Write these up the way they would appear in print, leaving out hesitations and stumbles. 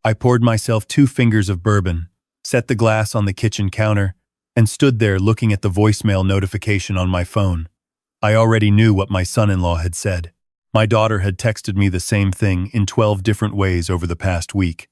I poured myself 2 fingers of bourbon, set the glass on the kitchen counter, and stood there looking at the voicemail notification on my phone. I already knew what my son-in-law had said. My daughter had texted me the same thing in 12 different ways over the past week.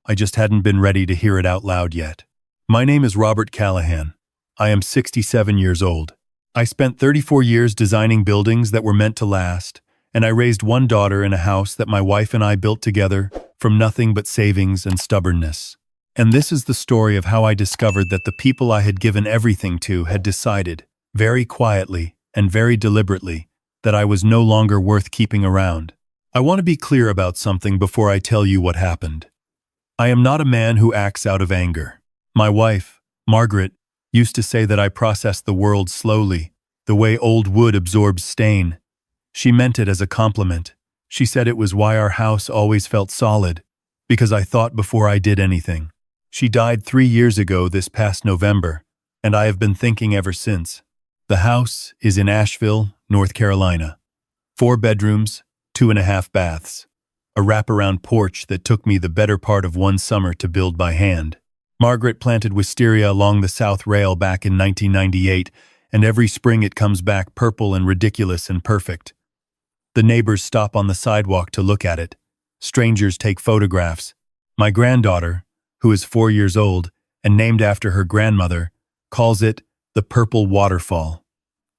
I just hadn't been ready to hear it out loud yet. My name is Robert Callahan. I am 67 years old. I spent 34 years designing buildings that were meant to last, and I raised one daughter in a house that my wife and I built together from nothing but savings and stubbornness. And this is the story of how I discovered that the people I had given everything to had decided, very quietly and very deliberately, that I was no longer worth keeping around. I want to be clear about something before I tell you what happened. I am not a man who acts out of anger. My wife, Margaret, used to say that I processed the world slowly, the way old wood absorbs stain. She meant it as a compliment. She said it was why our house always felt solid, because I thought before I did anything. She died 3 years ago this past November, and I have been thinking ever since. The house is in Asheville, North Carolina. 4 bedrooms, 2.5 baths. A wraparound porch that took me the better part of one summer to build by hand. Margaret planted wisteria along the south rail back in 1998, and every spring it comes back purple and ridiculous and perfect. The neighbors stop on the sidewalk to look at it. Strangers take photographs. My granddaughter, who is 4 years old and named after her grandmother, calls it the purple waterfall.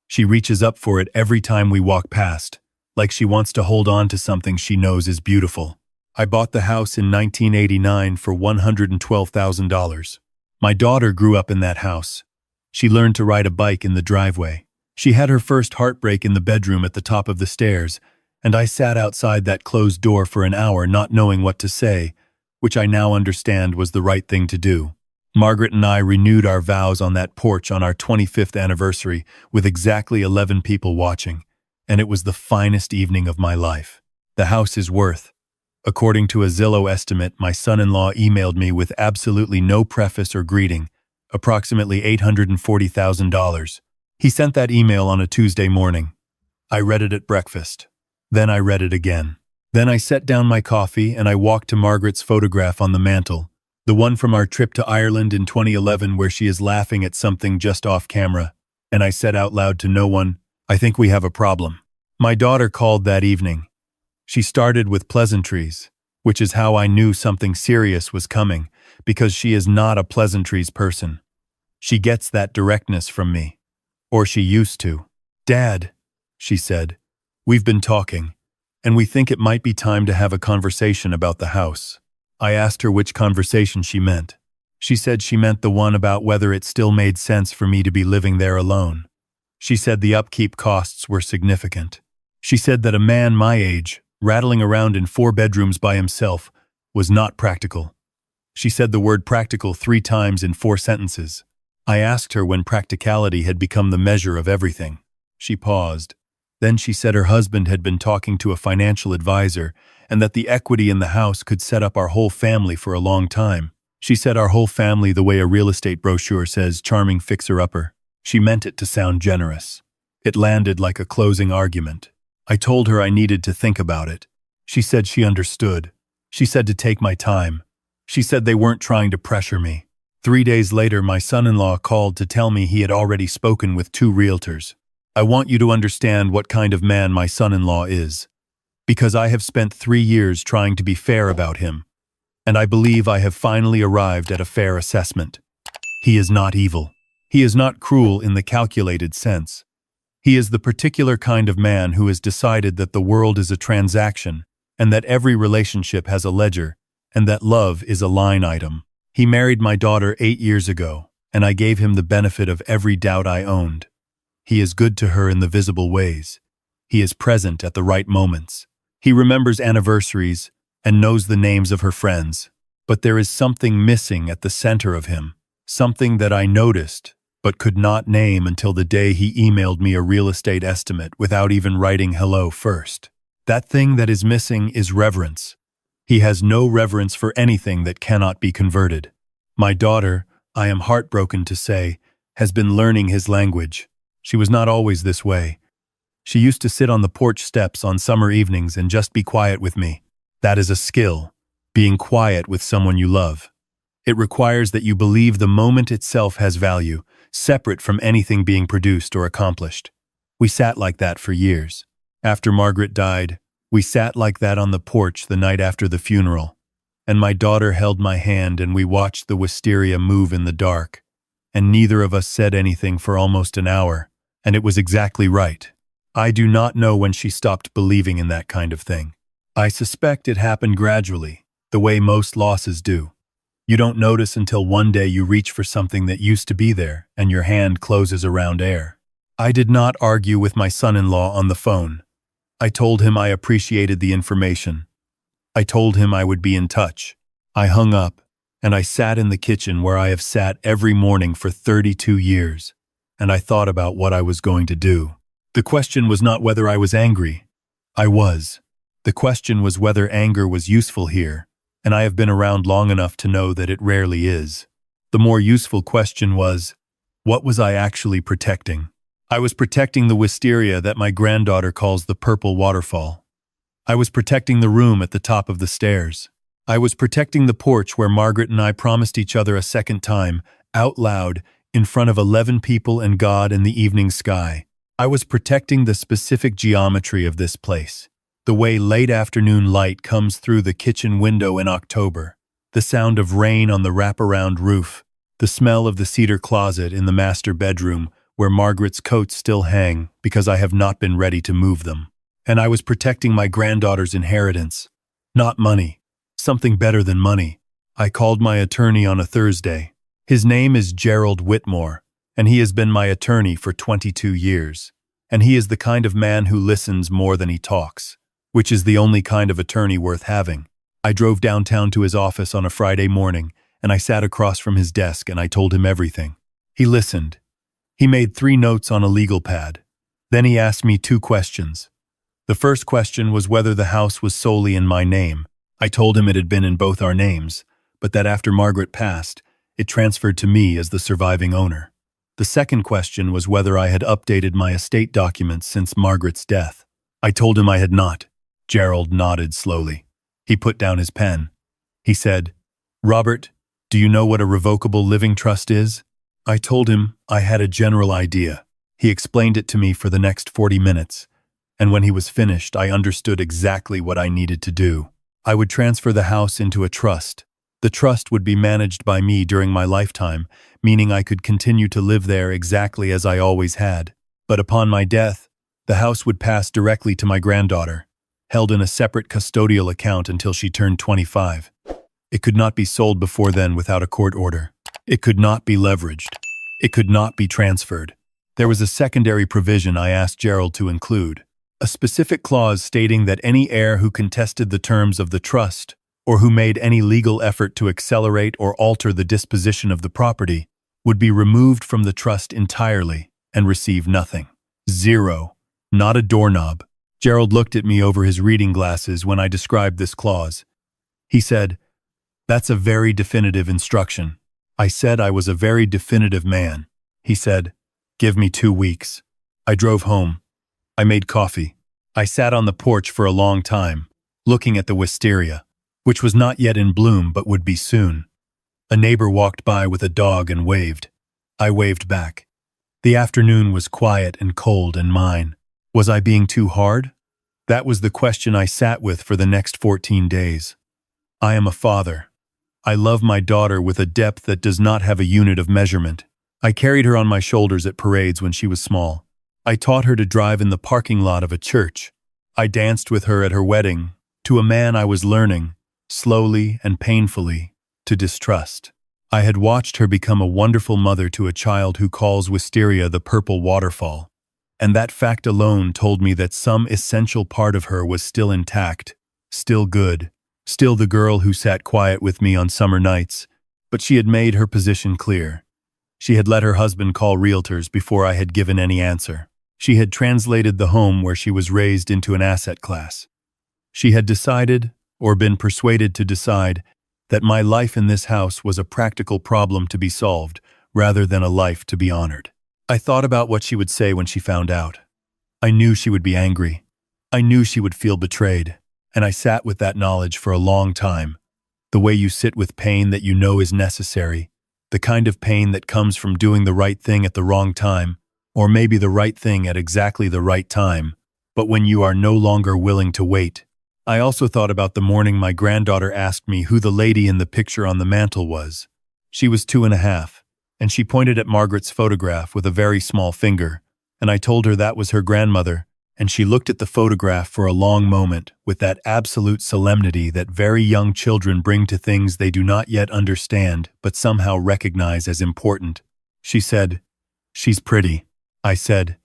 She reaches up for it every time we walk past, like she wants to hold on to something she knows is beautiful. I bought the house in 1989 for $112,000. My daughter grew up in that house. She learned to ride a bike in the driveway. She had her first heartbreak in the bedroom at the top of the stairs, and I sat outside that closed door for an hour not knowing what to say, which I now understand was the right thing to do. Margaret and I renewed our vows on that porch on our 25th anniversary with exactly 11 people watching, and it was the finest evening of my life. The house is worth, according to a Zillow estimate my son-in-law emailed me with absolutely no preface or greeting, approximately $840,000. He sent that email on a Tuesday morning. I read it at breakfast. Then I read it again. Then I set down my coffee and I walked to Margaret's photograph on the mantel, the one from our trip to Ireland in 2011 where she is laughing at something just off camera, and I said out loud to no one, "I think we have a problem." My daughter called that evening. She started with pleasantries, which is how I knew something serious was coming, because she is not a pleasantries person. She gets that directness from me. Or she used to. "Dad," she said, "we've been talking, and we think it might be time to have a conversation about the house." I asked her which conversation she meant. She said she meant the one about whether it still made sense for me to be living there alone. She said the upkeep costs were significant. She said that a man my age, rattling around in 4 bedrooms by himself, was not practical. She said the word practical 3 times in 4 sentences. I asked her when practicality had become the measure of everything. She paused. Then she said her husband had been talking to a financial advisor and that the equity in the house could set up our whole family for a long time. She said our whole family the way a real estate brochure says, charming fixer-upper. She meant it to sound generous. It landed like a closing argument. I told her I needed to think about it. She said she understood. She said to take my time. She said they weren't trying to pressure me. 3 days later, my son-in-law called to tell me he had already spoken with 2 realtors. I want you to understand what kind of man my son-in-law is, because I have spent 3 years trying to be fair about him, and I believe I have finally arrived at a fair assessment. He is not evil. He is not cruel in the calculated sense. He is the particular kind of man who has decided that the world is a transaction, and that every relationship has a ledger, and that love is a line item. He married my daughter 8 years ago, and I gave him the benefit of every doubt I owned. He is good to her in the visible ways. He is present at the right moments. He remembers anniversaries and knows the names of her friends. But there is something missing at the center of him, something that I noticed but could not name until the day he emailed me a real estate estimate without even writing hello first. That thing that is missing is reverence. He has no reverence for anything that cannot be converted. My daughter, I am heartbroken to say, has been learning his language. She was not always this way. She used to sit on the porch steps on summer evenings and just be quiet with me. That is a skill. being quiet with someone you love. It requires that you believe the moment itself has value, separate from anything being produced or accomplished. We sat like that for years. After Margaret died, we sat like that on the porch the night after the funeral, and my daughter held my hand and we watched the wisteria move in the dark, and neither of us said anything for almost an hour, and it was exactly right. I do not know when she stopped believing in that kind of thing. I suspect it happened gradually, the way most losses do. You don't notice until one day you reach for something that used to be there and your hand closes around air. I did not argue with my son-in-law on the phone. I told him I appreciated the information. I told him I would be in touch. I hung up, and I sat in the kitchen where I have sat every morning for 32 years, and I thought about what I was going to do. The question was not whether I was angry. I was. The question was whether anger was useful here, and I have been around long enough to know that it rarely is. The more useful question was, what was I actually protecting? I was protecting the wisteria that my granddaughter calls the purple waterfall. I was protecting the room at the top of the stairs. I was protecting the porch where Margaret and I promised each other a second time, out loud, in front of 11 people and God in the evening sky. I was protecting the specific geometry of this place. The way late afternoon light comes through the kitchen window in October, the sound of rain on the wraparound roof, the smell of the cedar closet in the master bedroom where Margaret's coats still hang because I have not been ready to move them. And I was protecting my granddaughter's inheritance. Not money. Something better than money. I called my attorney on a Thursday. His name is Gerald Whitmore, and he has been my attorney for 22 years. And he is the kind of man who listens more than he talks, which is the only kind of attorney worth having. I drove downtown to his office on a Friday morning, and I sat across from his desk and I told him everything. He listened. He made 3 notes on a legal pad. Then he asked me 2 questions. The first question was whether the house was solely in my name. I told him it had been in both our names, but that after Margaret passed, it transferred to me as the surviving owner. The second question was whether I had updated my estate documents since Margaret's death. I told him I had not. Gerald nodded slowly. He put down his pen. He said, "Robert, do you know what a revocable living trust is?" I told him I had a general idea. He explained it to me for the next 40 minutes, and when he was finished, I understood exactly what I needed to do. I would transfer the house into a trust. The trust would be managed by me during my lifetime, meaning I could continue to live there exactly as I always had. But upon my death, the house would pass directly to my granddaughter, held in a separate custodial account until she turned 25. It could not be sold before then without a court order. It could not be leveraged. It could not be transferred. There was a secondary provision I asked Gerald to include, a specific clause stating that any heir who contested the terms of the trust or who made any legal effort to accelerate or alter the disposition of the property would be removed from the trust entirely and receive nothing. 0. Not a doorknob. Gerald looked at me over his reading glasses when I described this clause. He said, "That's a very definitive instruction." I said I was a very definitive man. He said, "Give me 2 weeks." I drove home. I made coffee. I sat on the porch for a long time, looking at the wisteria, which was not yet in bloom but would be soon. A neighbor walked by with a dog and waved. I waved back. The afternoon was quiet and cold and mine. Was I being too hard? That was the question I sat with for the next 14 days. I am a father. I love my daughter with a depth that does not have a unit of measurement. I carried her on my shoulders at parades when she was small. I taught her to drive in the parking lot of a church. I danced with her at her wedding, to a man I was learning, slowly and painfully, to distrust. I had watched her become a wonderful mother to a child who calls wisteria the purple waterfall. And that fact alone told me that some essential part of her was still intact, still good, still the girl who sat quiet with me on summer nights, but she had made her position clear. She had let her husband call realtors before I had given any answer. She had translated the home where she was raised into an asset class. She had decided, or been persuaded to decide, that my life in this house was a practical problem to be solved, rather than a life to be honored. I thought about what she would say when she found out. I knew she would be angry. I knew she would feel betrayed, and I sat with that knowledge for a long time, The way you sit with pain that you know is necessary. The kind of pain that comes from doing the right thing at the wrong time, or maybe the right thing at exactly the right time, but when you are no longer willing to wait. I also thought about the morning my granddaughter asked me who the lady in the picture on the mantel was. She was 2.5, and she pointed at Margaret's photograph with a very small finger, and I told her that was her grandmother, and she looked at the photograph for a long moment with that absolute solemnity that very young children bring to things they do not yet understand but somehow recognize as important. She said, "She's pretty." I said,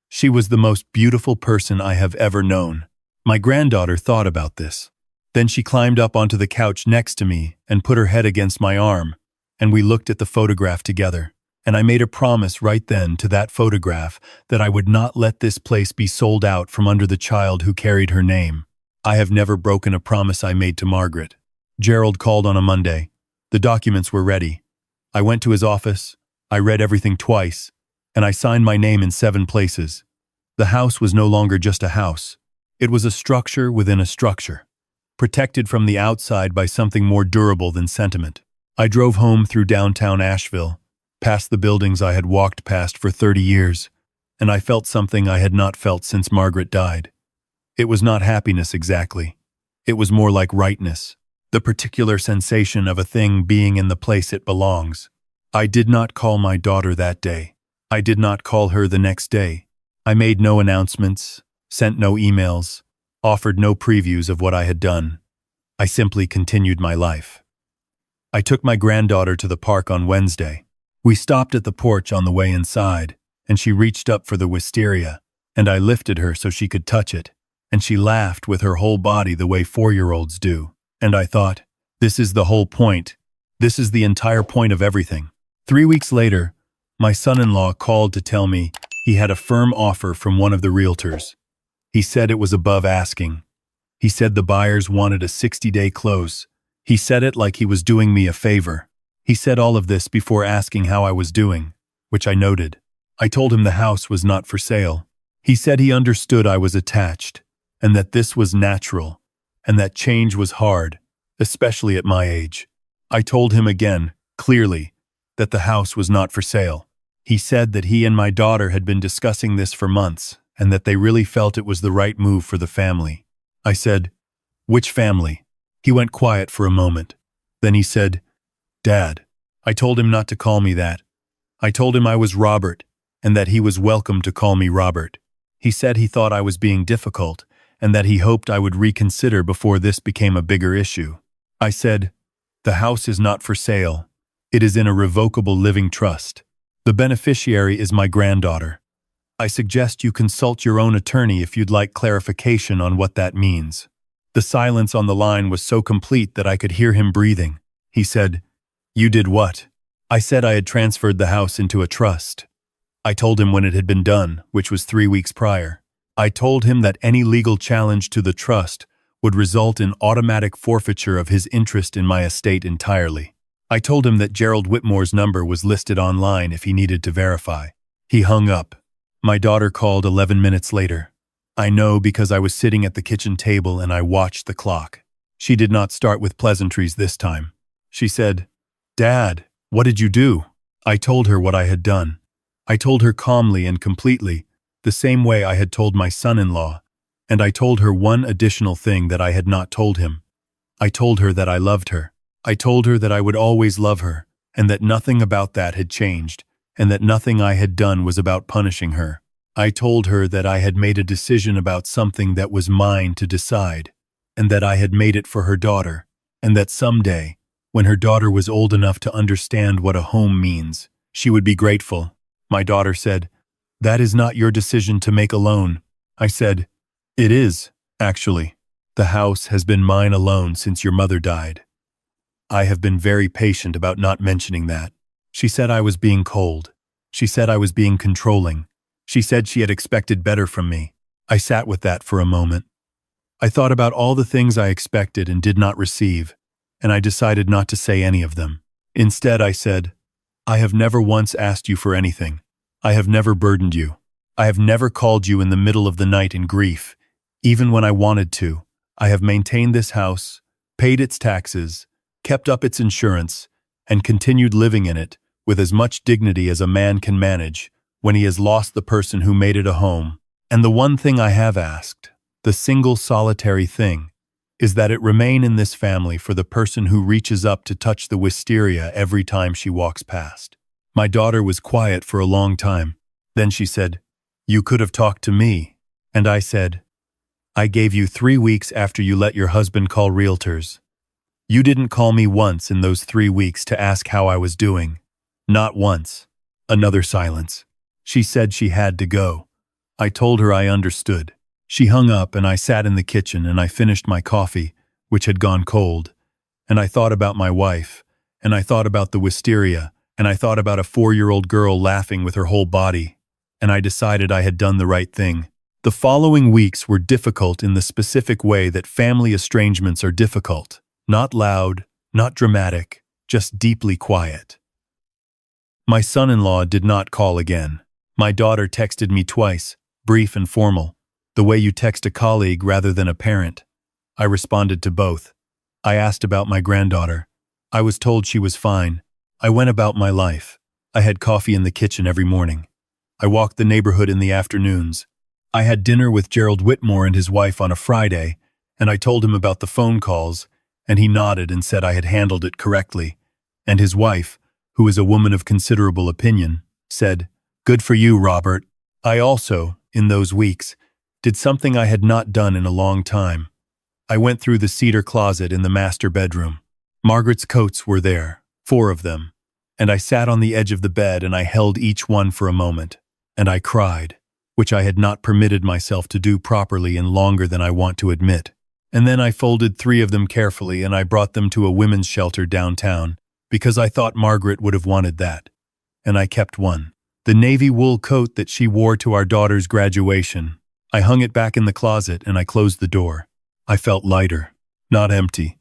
"She was the most beautiful person I have ever known." My granddaughter thought about this. Then she climbed up onto the couch next to me and put her head against my arm, and we looked at the photograph together. And I made a promise right then to that photograph that I would not let this place be sold out from under the child who carried her name. I have never broken a promise I made to Margaret. Gerald called on a Monday. The documents were ready. I went to his office, I read everything twice, and I signed my name in 7 places. The house was no longer just a house. It was a structure within a structure, protected from the outside by something more durable than sentiment. I drove home through downtown Asheville, past the buildings I had walked past for 30 years, and I felt something I had not felt since Margaret died. It was not happiness exactly. It was more like rightness, the particular sensation of a thing being in the place it belongs. I did not call my daughter that day. I did not call her the next day. I made no announcements, sent no emails, offered no previews of what I had done. I simply continued my life. I took my granddaughter to the park on Wednesday. We stopped at the porch on the way inside, and she reached up for the wisteria, and I lifted her so she could touch it, and she laughed with her whole body the way 4-year-olds do. And I thought, this is the whole point. This is the entire point of everything. 3 weeks later, my son-in-law called to tell me he had a firm offer from one of the realtors. He said it was above asking. He said the buyers wanted a 60-day close. He said it like he was doing me a favor. He said all of this before asking how I was doing, which I noted. I told him the house was not for sale. He said he understood I was attached, and that this was natural, and that change was hard, especially at my age. I told him again, clearly, that the house was not for sale. He said that he and my daughter had been discussing this for months, and that they really felt it was the right move for the family. I said, "Which family?" He went quiet for a moment. Then he said, "Dad." I told him not to call me that. I told him I was Robert, and that he was welcome to call me Robert. He said he thought I was being difficult, and that he hoped I would reconsider before this became a bigger issue. I said, "The house is not for sale. It is in a revocable living trust. The beneficiary is my granddaughter. I suggest you consult your own attorney if you'd like clarification on what that means." The silence on the line was so complete that I could hear him breathing. He said, "You did what?" I said I had transferred the house into a trust. I told him when it had been done, which was 3 weeks prior. I told him that any legal challenge to the trust would result in automatic forfeiture of his interest in my estate entirely. I told him that Gerald Whitmore's number was listed online if he needed to verify. He hung up. My daughter called 11 minutes later. I know because I was sitting at the kitchen table and I watched the clock. She did not start with pleasantries this time. She said, "Dad, what did you do?" I told her what I had done. I told her calmly and completely, the same way I had told my son-in-law, and I told her one additional thing that I had not told him. I told her that I loved her. I told her that I would always love her, and that nothing about that had changed, and that nothing I had done was about punishing her. I told her that I had made a decision about something that was mine to decide, and that I had made it for her daughter, and that someday, when her daughter was old enough to understand what a home means, she would be grateful. My daughter said, "That is not your decision to make alone." I said, "It is, actually. The house has been mine alone since your mother died." I have been very patient about not mentioning that. She said I was being cold. She said I was being controlling. She said she had expected better from me. I sat with that for a moment. I thought about all the things I expected and did not receive, and I decided not to say any of them. Instead, I said, "I have never once asked you for anything. I have never burdened you. I have never called you in the middle of the night in grief, even when I wanted to. I have maintained this house, paid its taxes, kept up its insurance, and continued living in it with as much dignity as a man can manage when he has lost the person who made it a home. And the one thing I have asked, the single solitary thing, is that it remain in this family for the person who reaches up to touch the wisteria every time she walks past. My daughter was quiet for a long time. Then she said, "You could have talked to me." And I said, "I gave you 3 weeks after you let your husband call realtors. You didn't call me once in those 3 weeks to ask how I was doing. Not once." Another silence. She said she had to go. I told her I understood. She hung up and I sat in the kitchen and I finished my coffee, which had gone cold. And I thought about my wife, and I thought about the wisteria, and I thought about a 4-year-old girl laughing with her whole body. And I decided I had done the right thing. The following weeks were difficult in the specific way that family estrangements are difficult. Not loud, not dramatic, just deeply quiet. My son-in-law did not call again. My daughter texted me twice, brief and formal, the way you text a colleague rather than a parent. I responded to both. I asked about my granddaughter. I was told she was fine. I went about my life. I had coffee in the kitchen every morning. I walked the neighborhood in the afternoons. I had dinner with Gerald Whitmore and his wife on a Friday, and I told him about the phone calls, and he nodded and said I had handled it correctly. And his wife, who is a woman of considerable opinion, said, "Good for you, Robert." I also, in those weeks, did something I had not done in a long time. I went through the cedar closet in the master bedroom. Margaret's coats were there, 4 of them, and I sat on the edge of the bed and I held each one for a moment, and I cried, which I had not permitted myself to do properly in longer than I want to admit. And then I folded 3 of them carefully and I brought them to a women's shelter downtown, because I thought Margaret would have wanted that. And I kept one, the navy wool coat that she wore to our daughter's graduation. I hung it back in the closet and I closed the door. I felt lighter, not empty,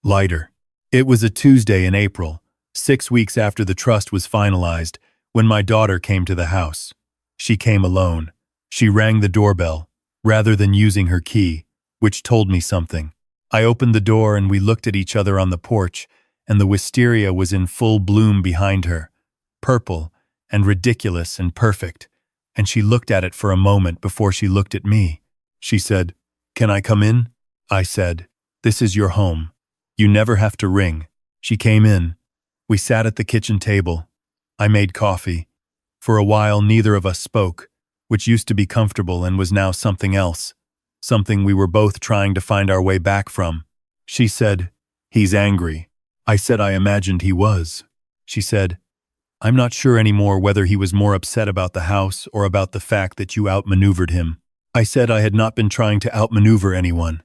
lighter. It was a Tuesday in April, 6 weeks after the trust was finalized, when my daughter came to the house. She came alone. She rang the doorbell, rather than using her key, which told me something. I opened the door and we looked at each other on the porch, and the wisteria was in full bloom behind her, purple and ridiculous and perfect, and she looked at it for a moment before she looked at me. She said, "Can I come in?" I said, "This is your home. You never have to ring." She came in. We sat at the kitchen table. I made coffee. For a while neither of us spoke, which used to be comfortable and was now something else, something we were both trying to find our way back from. She said, "He's angry." I said I imagined he was. She said, "I'm not sure anymore whether he was more upset about the house or about the fact that you outmaneuvered him." I said I had not been trying to outmaneuver anyone.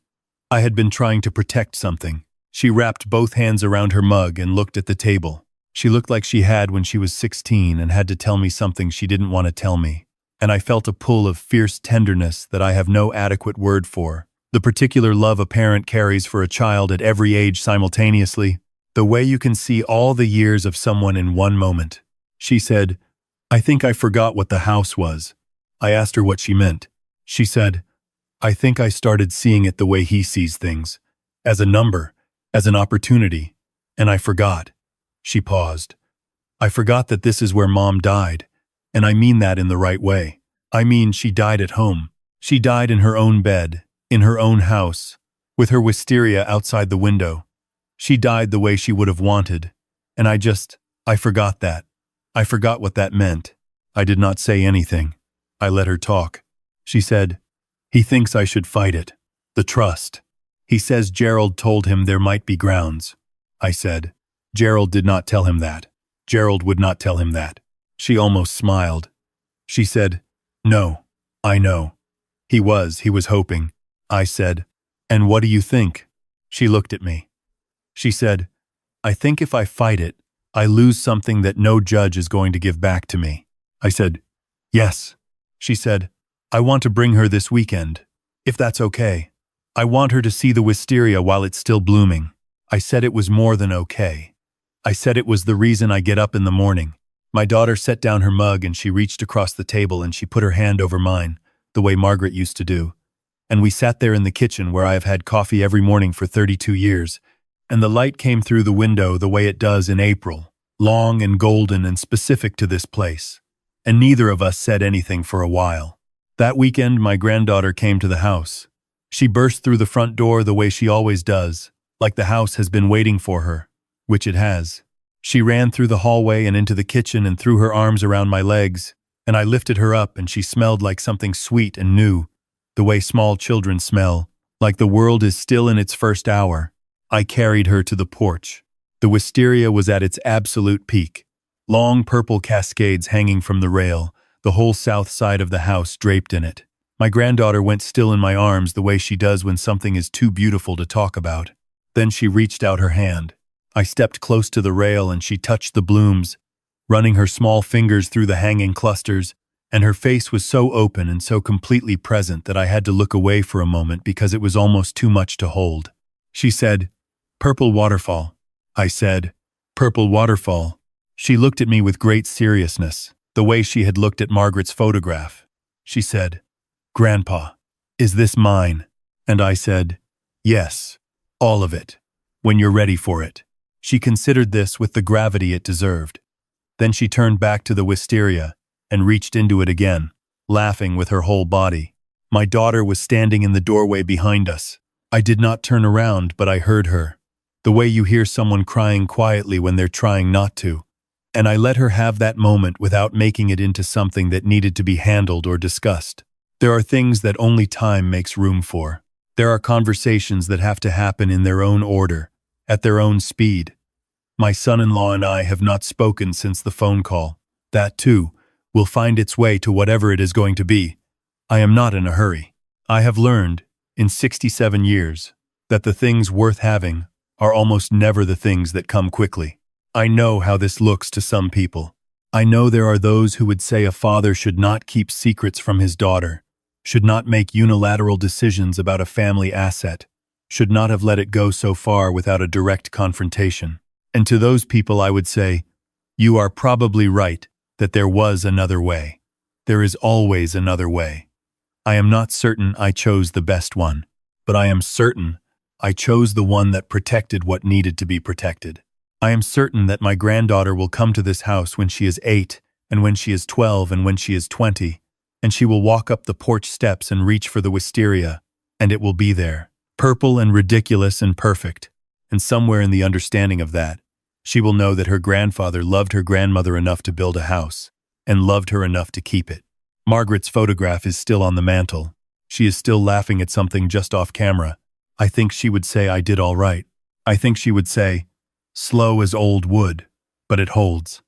I had been trying to protect something. She wrapped both hands around her mug and looked at the table. She looked like she had when she was 16 and had to tell me something she didn't want to tell me. And I felt a pull of fierce tenderness that I have no adequate word for. The particular love a parent carries for a child at every age simultaneously. The way you can see all the years of someone in one moment. She said, "I think I forgot what the house was." I asked her what she meant. She said, "I think I started seeing it the way he sees things, as a number, as an opportunity, and I forgot." She paused. "I forgot that this is where Mom died, and I mean that in the right way. I mean she died at home. She died in her own bed, in her own house, with her wisteria outside the window. She died the way she would have wanted, and I forgot that. I forgot what that meant." I did not say anything. I let her talk. She said, "He thinks I should fight it. The trust. He says Gerald told him there might be grounds." I said, "Gerald did not tell him that. Gerald would not tell him that." She almost smiled. She said, "No, I know. He was hoping." I said, "And what do you think?" She looked at me. She said, "I think if I fight it, I lose something that no judge is going to give back to me." I said, "Yes." She said, "I want to bring her this weekend, if that's okay. I want her to see the wisteria while it's still blooming." I said it was more than okay. I said it was the reason I get up in the morning. My daughter set down her mug and she reached across the table and she put her hand over mine, the way Margaret used to do. And we sat there in the kitchen where I have had coffee every morning for 32 years, and the light came through the window the way it does in April, long and golden and specific to this place. And neither of us said anything for a while. That weekend, my granddaughter came to the house. She burst through the front door the way she always does, like the house has been waiting for her, which it has. She ran through the hallway and into the kitchen and threw her arms around my legs, and I lifted her up and she smelled like something sweet and new, the way small children smell, like the world is still in its first hour. I carried her to the porch. The wisteria was at its absolute peak. Long purple cascades hanging from the rail, the whole south side of the house draped in it. My granddaughter went still in my arms the way she does when something is too beautiful to talk about. Then she reached out her hand. I stepped close to the rail and she touched the blooms, running her small fingers through the hanging clusters, and her face was so open and so completely present that I had to look away for a moment because it was almost too much to hold. She said, "Purple waterfall." I said, "Purple waterfall." She looked at me with great seriousness, the way she had looked at Margaret's photograph. She said, "Grandpa, is this mine?" And I said, "Yes, all of it, when you're ready for it." She considered this with the gravity it deserved. Then she turned back to the wisteria and reached into it again, laughing with her whole body. My daughter was standing in the doorway behind us. I did not turn around, but I heard her, the way you hear someone crying quietly when they're trying not to. And I let her have that moment without making it into something that needed to be handled or discussed. There are things that only time makes room for. There are conversations that have to happen in their own order, at their own speed. My son-in-law and I have not spoken since the phone call. That, too, will find its way to whatever it is going to be. I am not in a hurry. I have learned, in 67 years, that the things worth having are almost never the things that come quickly. I know how this looks to some people. I know there are those who would say a father should not keep secrets from his daughter, should not make unilateral decisions about a family asset, should not have let it go so far without a direct confrontation. And to those people I would say, you are probably right that there was another way. There is always another way. I am not certain I chose the best one, but I am certain I chose the one that protected what needed to be protected. I am certain that my granddaughter will come to this house when she is 8, and when she is 12, and when she is 20, and she will walk up the porch steps and reach for the wisteria, and it will be there, purple and ridiculous and perfect. And somewhere in the understanding of that, she will know that her grandfather loved her grandmother enough to build a house, and loved her enough to keep it. Margaret's photograph is still on the mantel. She is still laughing at something just off camera. I think she would say I did all right. I think she would say, slow as old wood, but it holds.